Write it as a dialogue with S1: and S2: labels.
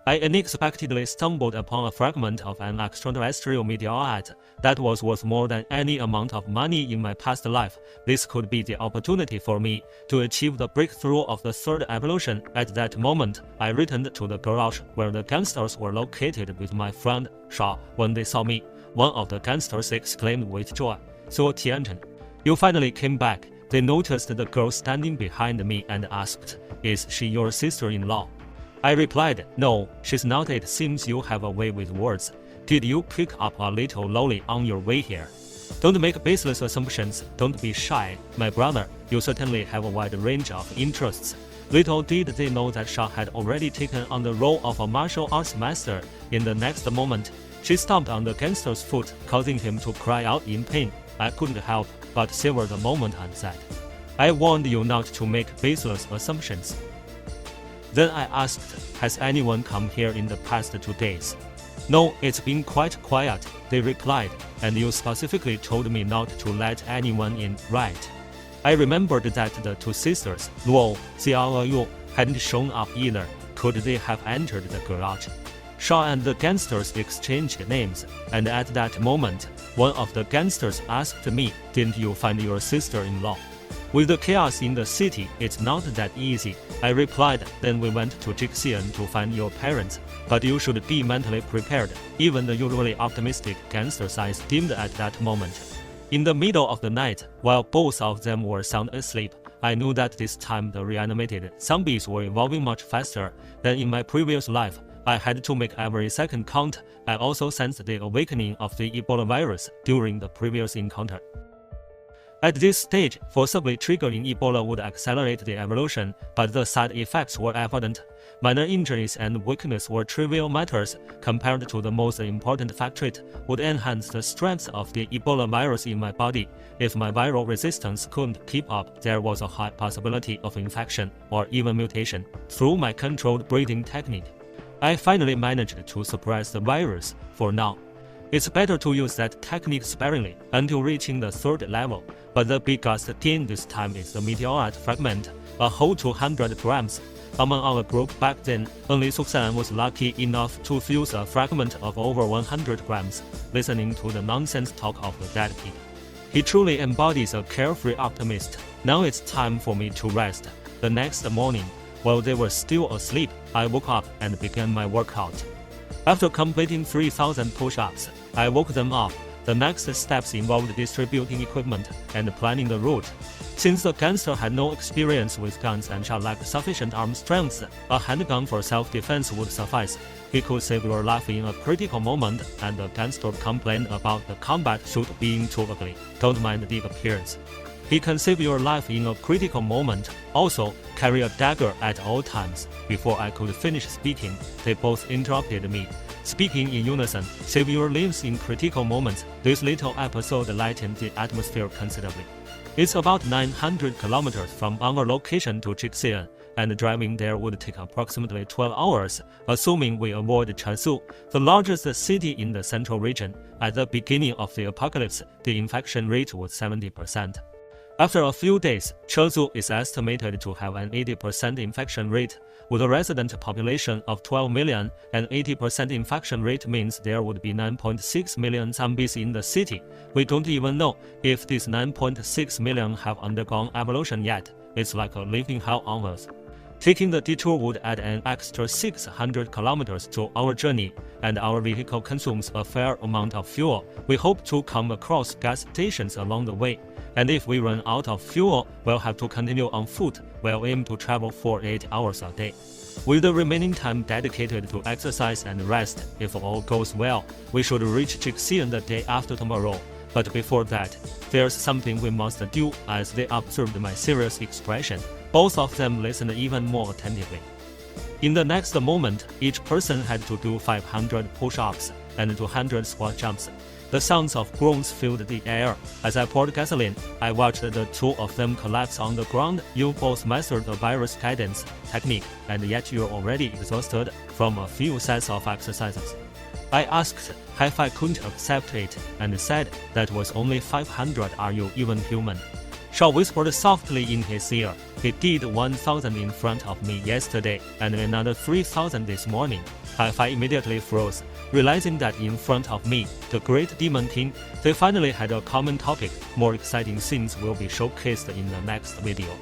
S1: I unexpectedly stumbled upon a fragment of an extraterrestrial meteorite that was worth more than any amount of money in my past life. This could be the opportunity for me to achieve the breakthrough of the third evolution. At that moment, I returned to the garage where the gangsters were located with my friend Shaw. When they saw me, one of the gangsters exclaimed with joy, "So Tianchen, you finally came back." They noticed the girl standing behind me and asked, "Is she your sister-in-law?" I replied, "No, she's not. It seems you have a way with words. Did you pick up a little lolly on your way here?" Don't make baseless assumptions. Don't be shy, my brother. You certainly have a wide range of interests. Little did they know that Shah had already taken on the role of a martial arts master. In the next moment, she stomped on the gangster's foot, causing him to cry out in pain. I couldn't help but savor the moment and said, "I warned you not to make baseless assumptions." Then I asked, "Has anyone come here in the past 2 days?" "No, it's been quite quiet," they replied, "and you specifically told me not to let anyone in, right?" I remembered that the two sisters, Luo, Xiaoyu, hadn't shown up either. Could they have entered the garage? Shaw and the gangsters exchanged names, and at that moment, one of the gangsters asked me, "Didn't you find your sister-in-law?" "With the chaos in the city, it's not that easy," I replied. "Then we went to Jixian to find your parents, but you should be mentally prepared." Even the usually optimistic gangster's eyes dimmed at that moment. In the middle of the night, while both of them were sound asleep, I knew that this time the reanimated zombies were evolving much faster than in my previous life. I had to make every second count. I also sensed the awakening of the Ebola virus during the previous encounter. At this stage, forcibly triggering Ebola would accelerate the evolution, but the side effects were evident. Minor injuries and weakness were trivial matters compared to the most important factor. Would enhance the strength of the Ebola virus in my body. If my viral resistance couldn't keep up, there was a high possibility of infection or even mutation. Through my controlled breathing technique, I finally managed to suppress the virus for now. It's better to use that technique sparingly until reaching the third level, but the biggest gain this time is the meteorite fragment, a whole 200 grams. Among our group back then, only Suksan was lucky enough to fuse a fragment of over 100 grams, listening to the nonsense talk of the dead kid. He truly embodies a carefree optimist. Now it's time for me to rest. The next morning, while they were still asleep, I woke up and began my workout. After completing 3,000 push-ups, I woke them up. The next steps involved distributing equipment and planning the route. Since the gangster had no experience with guns and Shah lacked sufficient arm strength, a handgun for self-defense would suffice. He could save your life in a critical moment, and the gangster complained about the combat suit being too ugly. Don't mind the appearance. He can save your life in a critical moment. Also, carry a dagger at all times. Before I could finish speaking, they both interrupted me, speaking in unison. Save your lives in critical moments. This little episode lightened the atmosphere considerably. It's about 900 kilometers from our location to Jixian, and driving there would take approximately 12 hours, assuming we avoid Chengdu, the largest city in the central region. At the beginning of the apocalypse, the infection rate was 70%. After a few days, Chengdu is estimated to have an 80% infection rate. With a resident population of 12 million, an 80% infection rate means there would be 9.6 million zombies in the city. We don't even know if these 9.6 million have undergone evolution yet. It's like a living hell on Earth. Taking the detour would add an extra 600 kilometers to our journey, and our vehicle consumes a fair amount of fuel. We hope to come across gas stations along the way, and if we run out of fuel, we'll have to continue on foot. We'll aim to travel for 8 hours a day, with the remaining time dedicated to exercise and rest. If all goes well, we should reach Jixian the day after tomorrow. But before that, there's something we must do. As they observed my serious expression, both of them listened even more attentively. In the next moment, each person had to do 500 push-ups and 200 squat jumps. The sounds of groans filled the air. As I poured gasoline, I watched the two of them collapse on the ground. You both mastered the virus guidance technique, and yet you're already exhausted from a few sets of exercises. I asked if I couldn't accept it, and said that was only 500. Are you even human? Shaw whispered softly in his ear, "He did 1,000 in front of me yesterday, and another 3,000 this morning." Hi-Fi immediately froze, realizing that in front of me, the great demon king, they finally had a common topic. More exciting scenes will be showcased in the next video.